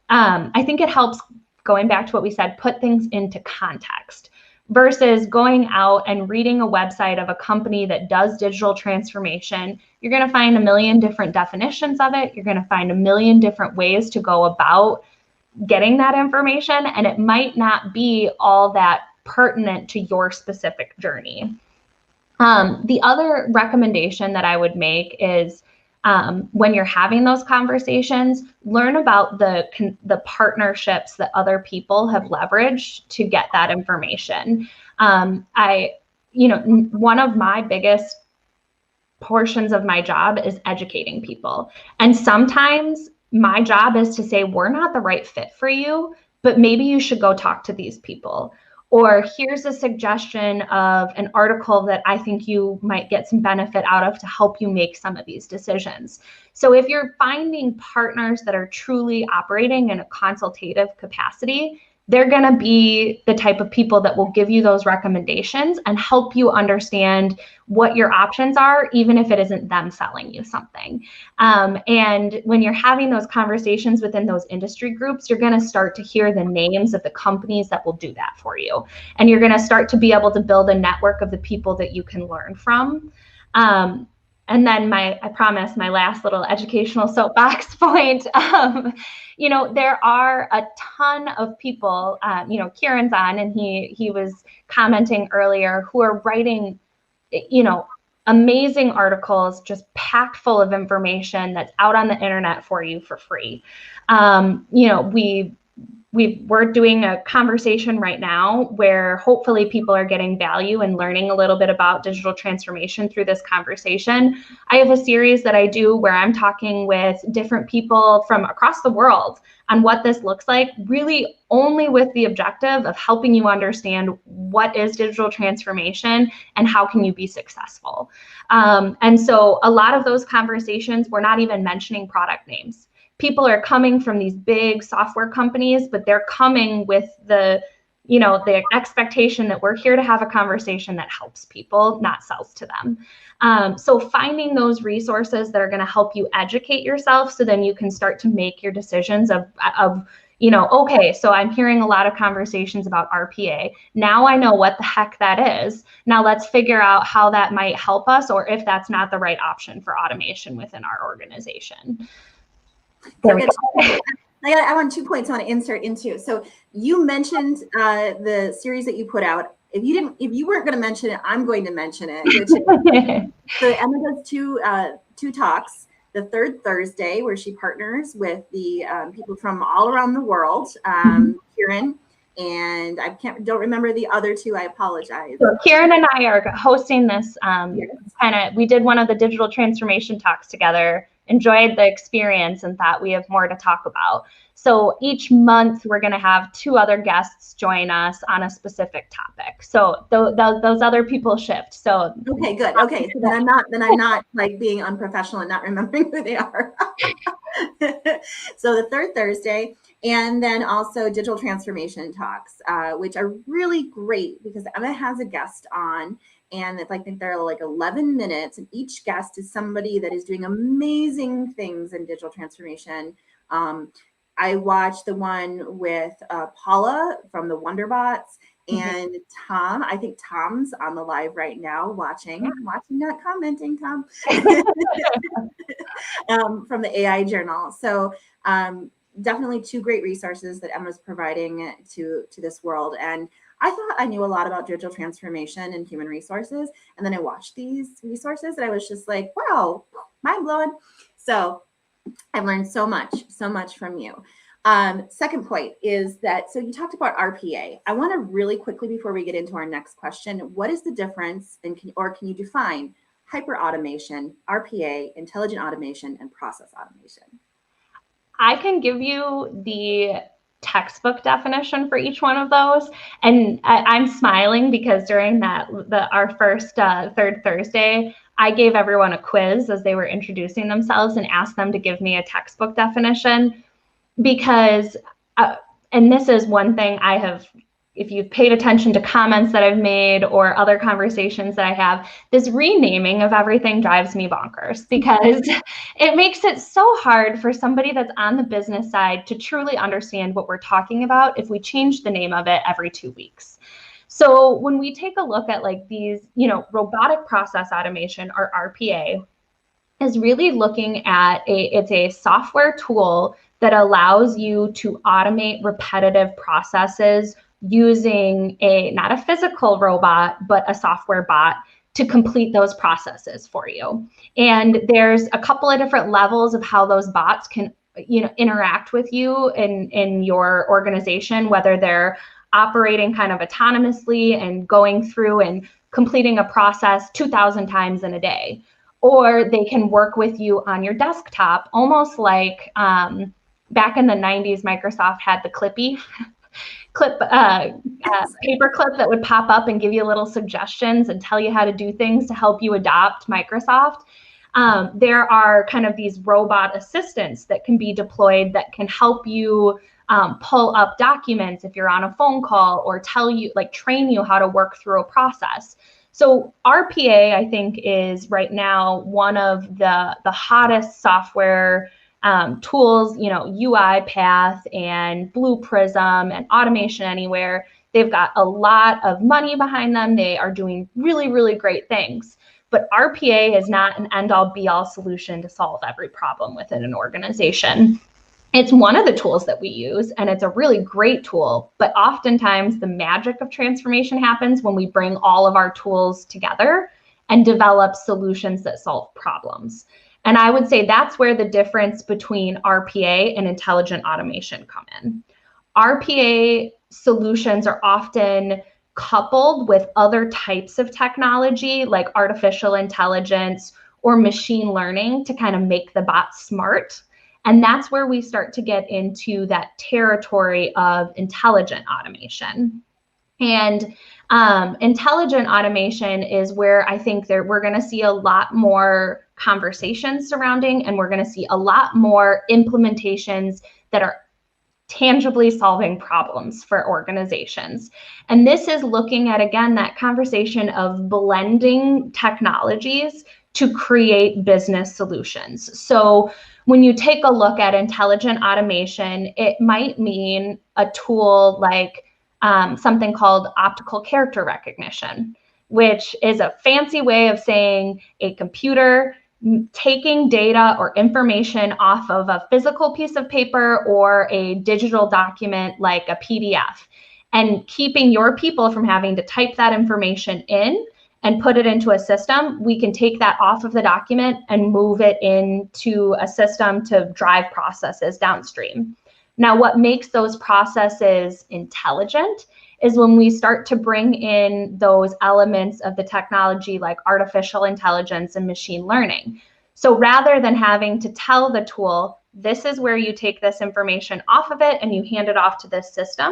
I think it helps, going back to what we said, put things into context versus going out and reading a website of a company that does digital transformation. You're going to find a million different definitions of it. You're going to find a million different ways to go about getting that information, and it might not be all that pertinent to your specific journey. The other recommendation that I would make is when you're having those conversations, learn about the partnerships that other people have leveraged to get that information. One of my biggest portions of my job is educating people. And sometimes my job is to say, we're not the right fit for you, but maybe you should go talk to these people. Or here's a suggestion of an article that I think you might get some benefit out of to help you make some of these decisions. So if you're finding partners that are truly operating in a consultative capacity, they're going to be the type of people that will give you those recommendations and help you understand what your options are, even if it isn't them selling you something. And when you're having those conversations within those industry groups, you're going to start to hear the names of the companies that will do that for you. And you're going to start to be able to build a network of the people that you can learn from. And then I promise my last little educational soapbox point. There are a ton of people, Kieran's on, and he was commenting earlier, who are writing, amazing articles, just packed full of information that's out on the internet for you for free. We're doing a conversation right now where hopefully people are getting value and learning a little bit about digital transformation through this conversation. I have a series that I do where I'm talking with different people from across the world on what this looks like, really only with the objective of helping you understand what is digital transformation and how can you be successful. And so a lot of those conversations, we're not even mentioning product names. People are coming from these big software companies, but they're coming with the expectation that we're here to have a conversation that helps people, not sells to them. So finding those resources that are going to help you educate yourself, so then you can start to make your decisions of okay, so I'm hearing a lot of conversations about RPA. Now I know what the heck that is. Now let's figure out how that might help us, or if that's not the right option for automation within our organization. There we go. I want 2 points I want to insert into. So you mentioned the series that you put out. If you weren't going to mention it, I'm going to mention it. Which is, so Emma does two talks. The third Thursday, where she partners with the people from all around the world, Kieran, and don't remember the other two. I apologize. So Kieran and I are hosting this we did one of the digital transformation talks together, enjoyed the experience, and thought we have more to talk about. So each month we're going to have 2 other guests join us on a specific topic. So those other people shift. So okay, good. Okay, so then I'm not like being unprofessional and not remembering who they are. So the third Thursday, and then also digital transformation talks, which are really great because Emma has a guest on. And I think they're like 11 minutes, and each guest is somebody that is doing amazing things in digital transformation. I watched the one with Paula from the Wonderbots and Tom. I think Tom's on the live right now, watching, not commenting, Tom, from the AI Journal. So definitely 2 great resources that Emma's providing to this world. And I thought I knew a lot about digital transformation and human resources. And then I watched these resources and I was just like, wow, mind blowing. So I've learned so much from you. Second point is that, so you talked about RPA. I want to really quickly, before we get into our next question, what is the difference, and can you define hyper automation, RPA, intelligent automation, and process automation? I can give you the textbook definition for each one of those. And I'm smiling because during our first third Thursday, I gave everyone a quiz as they were introducing themselves and asked them to give me a textbook definition because, and this is one thing I have, if you've paid attention to comments that I've made or other conversations that I have, this renaming of everything drives me bonkers because it makes it so hard for somebody that's on the business side to truly understand what we're talking about if we change the name of it every 2 weeks. So when we take a look at like these, robotic process automation, or RPA, is really looking at it's a software tool that allows you to automate repetitive processes using not a physical robot, but a software bot to complete those processes for you. And there's a couple of different levels of how those bots can, interact with you in your organization, whether they're operating kind of autonomously and going through and completing a process 2,000 times in a day, or they can work with you on your desktop, almost like back in the 90s, Microsoft had the Clippy paper clip that would pop up and give you little suggestions and tell you how to do things to help you adopt Microsoft. There are kind of these robot assistants that can be deployed that can help you pull up documents if you're on a phone call, or train you how to work through a process. So RPA, I think, is right now one of the hottest software tools, UiPath and Blue Prism and Automation Anywhere. They've got a lot of money behind them. They are doing really, really great things. But RPA is not an end-all be-all solution to solve every problem within an organization. It's one of the tools that we use, and it's a really great tool, but oftentimes the magic of transformation happens when we bring all of our tools together and develop solutions that solve problems. And I would say that's where the difference between RPA and intelligent automation come in. RPA solutions are often coupled with other types of technology like artificial intelligence or machine learning to kind of make the bot smart. And that's where we start to get into that territory of intelligent automation. And intelligent automation is where I think we're going to see a lot more conversations surrounding, and we're going to see a lot more implementations that are tangibly solving problems for organizations. And this is looking at, again, that conversation of blending technologies to create business solutions. So when you take a look at intelligent automation, it might mean a tool like something called optical character recognition, which is a fancy way of saying a computer taking data or information off of a physical piece of paper or a digital document like a PDF, and keeping your people from having to type that information in and put it into a system. We can take that off of the document and move it into a system to drive processes downstream. Now, what makes those processes intelligent is when we start to bring in those elements of the technology like artificial intelligence and machine learning. So rather than having to tell the tool, this is where you take this information off of it and you hand it off to this system,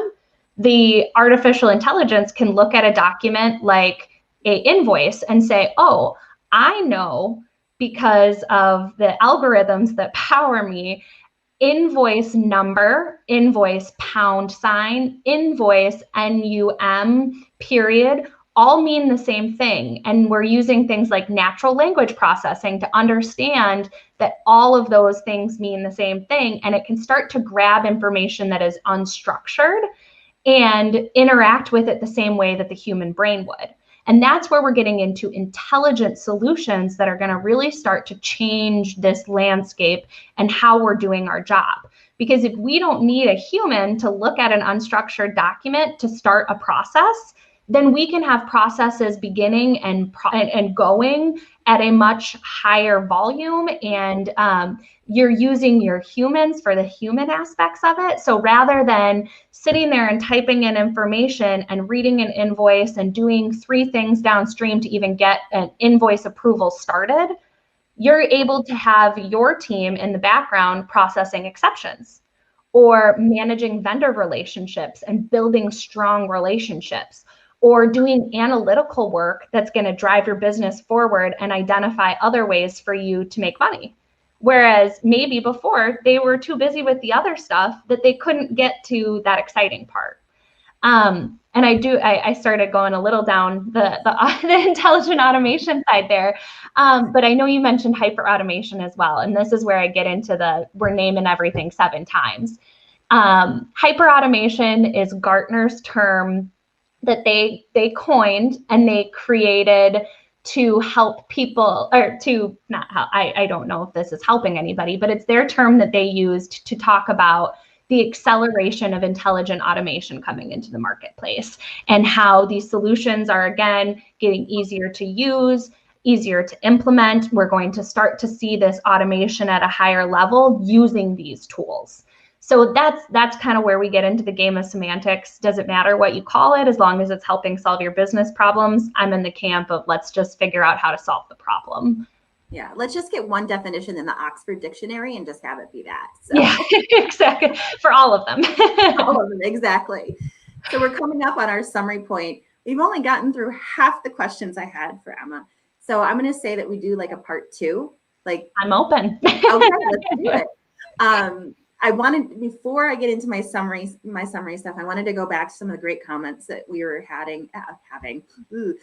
the artificial intelligence can look at a document like an invoice and say, oh, I know because of the algorithms that power me, invoice number, invoice pound sign, invoice NUM period, all mean the same thing. And we're using things like natural language processing to understand that all of those things mean the same thing. And it can start to grab information that is unstructured and interact with it the same way that the human brain would. And that's where we're getting into intelligent solutions that are going to really start to change this landscape and how we're doing our job. Because if we don't need a human to look at an unstructured document to start a process, then we can have processes beginning and going at a much higher volume, and you're using your humans for the human aspects of it. So rather than sitting there and typing in information and reading an invoice and doing 3 things downstream to even get an invoice approval started, you're able to have your team in the background processing exceptions or managing vendor relationships and building strong relationships, or doing analytical work that's going to drive your business forward and identify other ways for you to make money. Whereas maybe before they were too busy with the other stuff that they couldn't get to that exciting part. And I started going a little down the intelligent automation side there. But I know you mentioned hyper automation as well. And this is where I get into we're naming everything 7 times. Hyper automation is Gartner's term that they coined and they created to help people, or to not help, I don't know if this is helping anybody, but it's their term that they used to talk about the acceleration of intelligent automation coming into the marketplace, and how these solutions are, again, getting easier to use, easier to implement. We're going to start to see this automation at a higher level using these tools. So that's kind of where we get into the game of semantics. Doesn't matter what you call it, as long as it's helping solve your business problems. I'm in the camp of let's just figure out how to solve the problem. Yeah, let's just get one definition in the Oxford Dictionary and just have it be that. So. Yeah, exactly. For all of them. All of them, exactly. So we're coming up on our summary point. We've only gotten through half the questions I had for Emma. So I'm going to say that we do like a part 2. Like, I'm open. Okay, let's do it. I wanted, before I get into my summary stuff, I wanted to go back to some of the great comments that we were having. You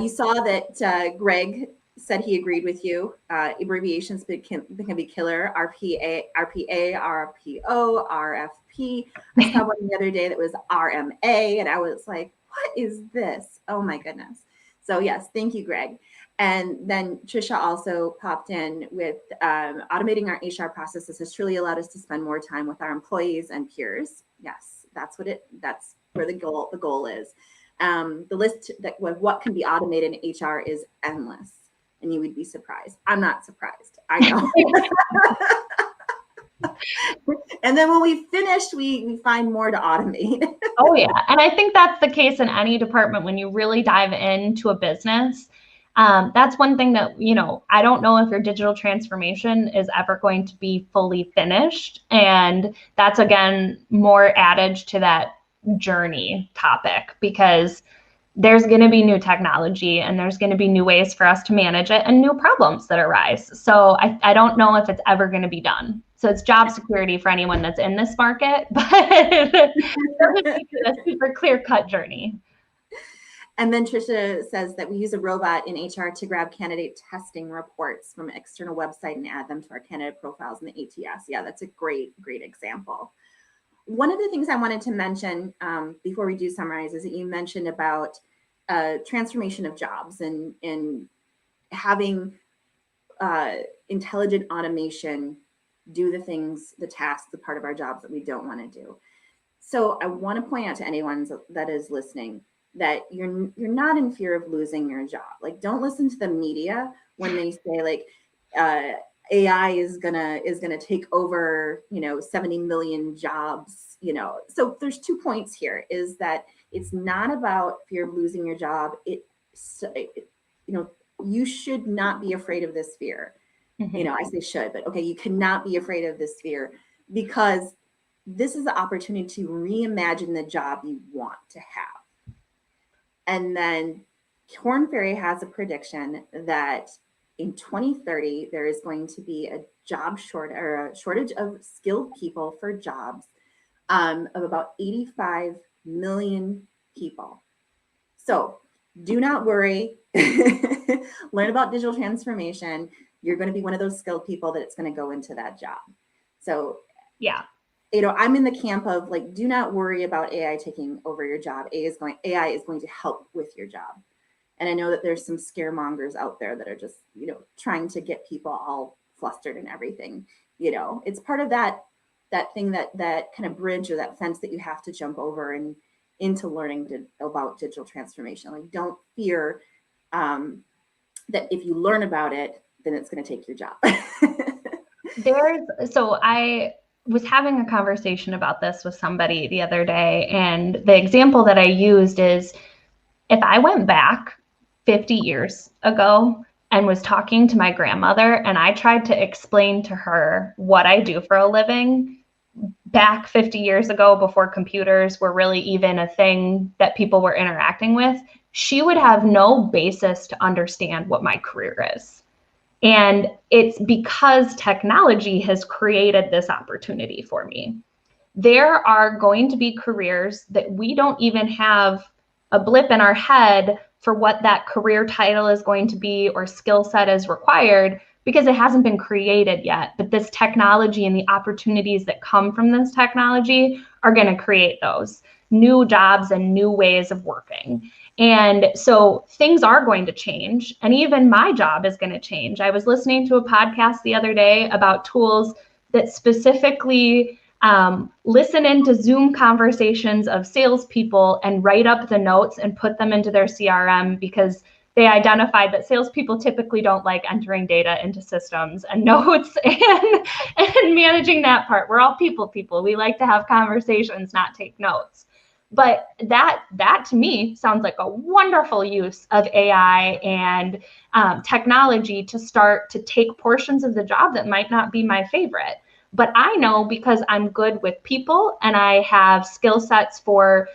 saw that Greg said he agreed with you. Abbreviations can be killer. RPA, RPO, RFP. I saw one the other day that was RMA, and I was like, what is this? Oh my goodness. So yes, thank you, Greg. And then Trisha also popped in with automating our HR processes has truly allowed us to spend more time with our employees and peers. Yes, that's where the goal is. The list what can be automated in HR is endless, and you would be surprised. I'm not surprised. I know. And then when we finished, we find more to automate. Oh yeah, and I think that's the case in any department when you really dive into a business. That's one thing that, I don't know if your digital transformation is ever going to be fully finished. And that's, again, more adage to that journey topic, because there's going to be new technology and there's going to be new ways for us to manage it and new problems that arise. So I don't know if it's ever going to be done. So it's job security for anyone that's in this market, but it doesn't make it a super clear-cut journey. And then Trisha says that we use a robot in HR to grab candidate testing reports from an external website and add them to our candidate profiles in the ATS. Yeah, that's a great example. One of the things I wanted to mention before we do summarize is that you mentioned about transformation of jobs and having intelligent automation do the things, the tasks, the part of our jobs that we don't want to do. So I want to point out to anyone that is listening that you're not in fear of losing your job. Like, don't listen to the media when they say like AI is gonna take over, 70 million jobs. So there's 2 points here. Is that it's not about fear of losing your job. You should not be afraid of this fear. Mm-hmm. I say should, but okay, you cannot be afraid of this fear, because this is the opportunity to reimagine the job you want to have. And then Korn Ferry has a prediction that in 2030, there is going to be a shortage of skilled people for jobs of about 85 million people. So do not worry. Learn about digital transformation. You're going to be one of those skilled people that it's going to go into that job. So yeah, I'm in the camp of like, do not worry about AI taking over your job. AI is going to help with your job. And I know that there's some scaremongers out there that are just, trying to get people all flustered and everything. It's part of that thing, that kind of bridge or that fence that you have to jump over and into learning about digital transformation. Like, don't fear that if you learn about it, then it's going to take your job. So I was having a conversation about this with somebody the other day, and the example that I used is, if I went back 50 years ago and was talking to my grandmother and I tried to explain to her what I do for a living back 50 years ago, before computers were really even a thing that people were interacting with, she would have no basis to understand what my career is. And it's because technology has created this opportunity for me. There are going to be careers that we don't even have a blip in our head for what that career title is going to be or skill set is required, because it hasn't been created yet. But this technology and the opportunities that come from this technology are going to create those new jobs and new ways of working. And so things are going to change. And even my job is going to change. I was listening to a podcast the other day about tools that specifically listen into Zoom conversations of salespeople and write up the notes and put them into their CRM, because they identified that salespeople typically don't like entering data into systems and notes and managing that part. We're all people. We like to have conversations, not take notes. But that to me sounds like a wonderful use of AI and technology to start to take portions of the job that might not be my favorite. But I know, because I'm good with people and I have skill sets for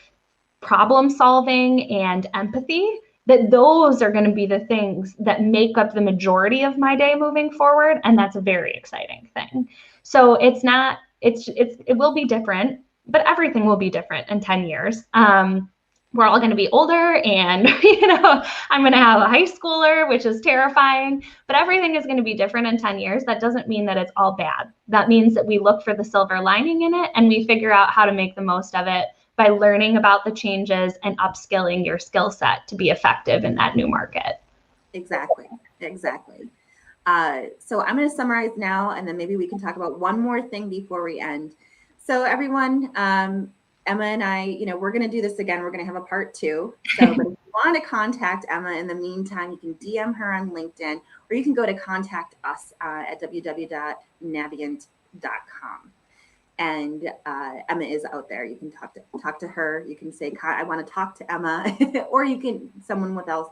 problem solving and empathy, that those are going to be the things that make up the majority of my day moving forward. And that's a very exciting thing. So it will be different, but everything will be different in 10 years. We're all going to be older, and I'm going to have a high schooler, which is terrifying, but everything is going to be different in 10 years. That doesn't mean that it's all bad. That means that we look for the silver lining in it and we figure out how to make the most of it by learning about the changes and upskilling your skill set to be effective in that new market. Exactly. So I'm going to summarize now, and then maybe we can talk about one more thing before we end. So everyone, Emma and I, we're going to do this again. We're going to have a part 2. So but if you want to contact Emma in the meantime, you can DM her on LinkedIn, or you can go to contact us at www.navient.com. And Emma is out there. You can talk to her. You can say, I want to talk to Emma, or you can someone else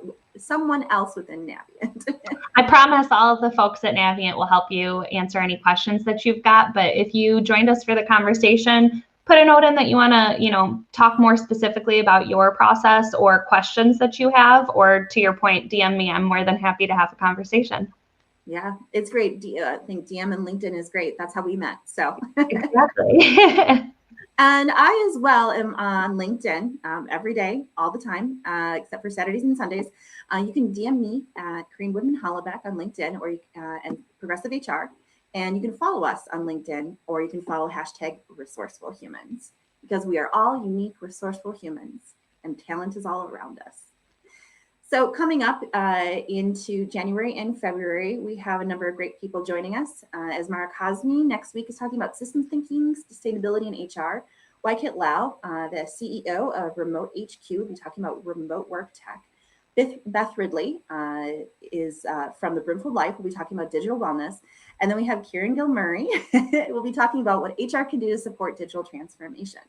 within Navient. I promise all of the folks at Navient will help you answer any questions that you've got. But if you joined us for the conversation, put a note in that you want to, talk more specifically about your process or questions that you have, or to your point, DM me. I'm more than happy to have a conversation. Yeah, it's great. I think DM and LinkedIn is great. That's how we met. So exactly. And I as well am on LinkedIn every day, all the time, except for Saturdays and Sundays. You can DM me at Korean Women Hollaback on LinkedIn or and Progressive HR. And you can follow us on LinkedIn, or you can follow hashtag Resourceful Humans, because we are all unique, resourceful humans, and talent is all around us. So coming up into January and February, we have a number of great people joining us. Esmara Kazmi next week is talking about systems thinking, sustainability, and HR. Wykit Lau, the CEO of Remote HQ, will be talking about remote work tech. Beth Ridley is from the Brimfield Life. We'll be talking about digital wellness. And then we have Kieran Gilmurray. We'll be talking about what HR can do to support digital transformation.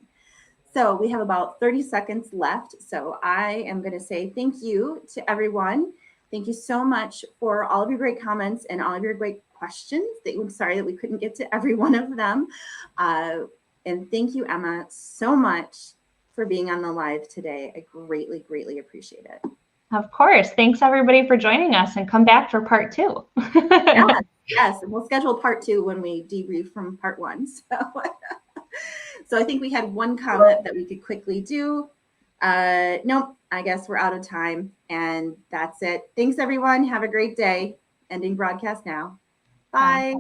So we have about 30 seconds left. So I am going to say thank you to everyone. Thank you so much for all of your great comments and all of your great questions. I'm sorry that we couldn't get to every one of them. And thank you, Emma, so much for being on the live today. I greatly, greatly appreciate it. Of course. Thanks, everybody, for joining us, and come back for part 2. Yes. And we'll schedule part 2 when we debrief from part 1. So I think we had one comment that we could quickly do. Nope, I guess we're out of time. And that's it. Thanks, everyone. Have a great day. Ending broadcast now. Bye.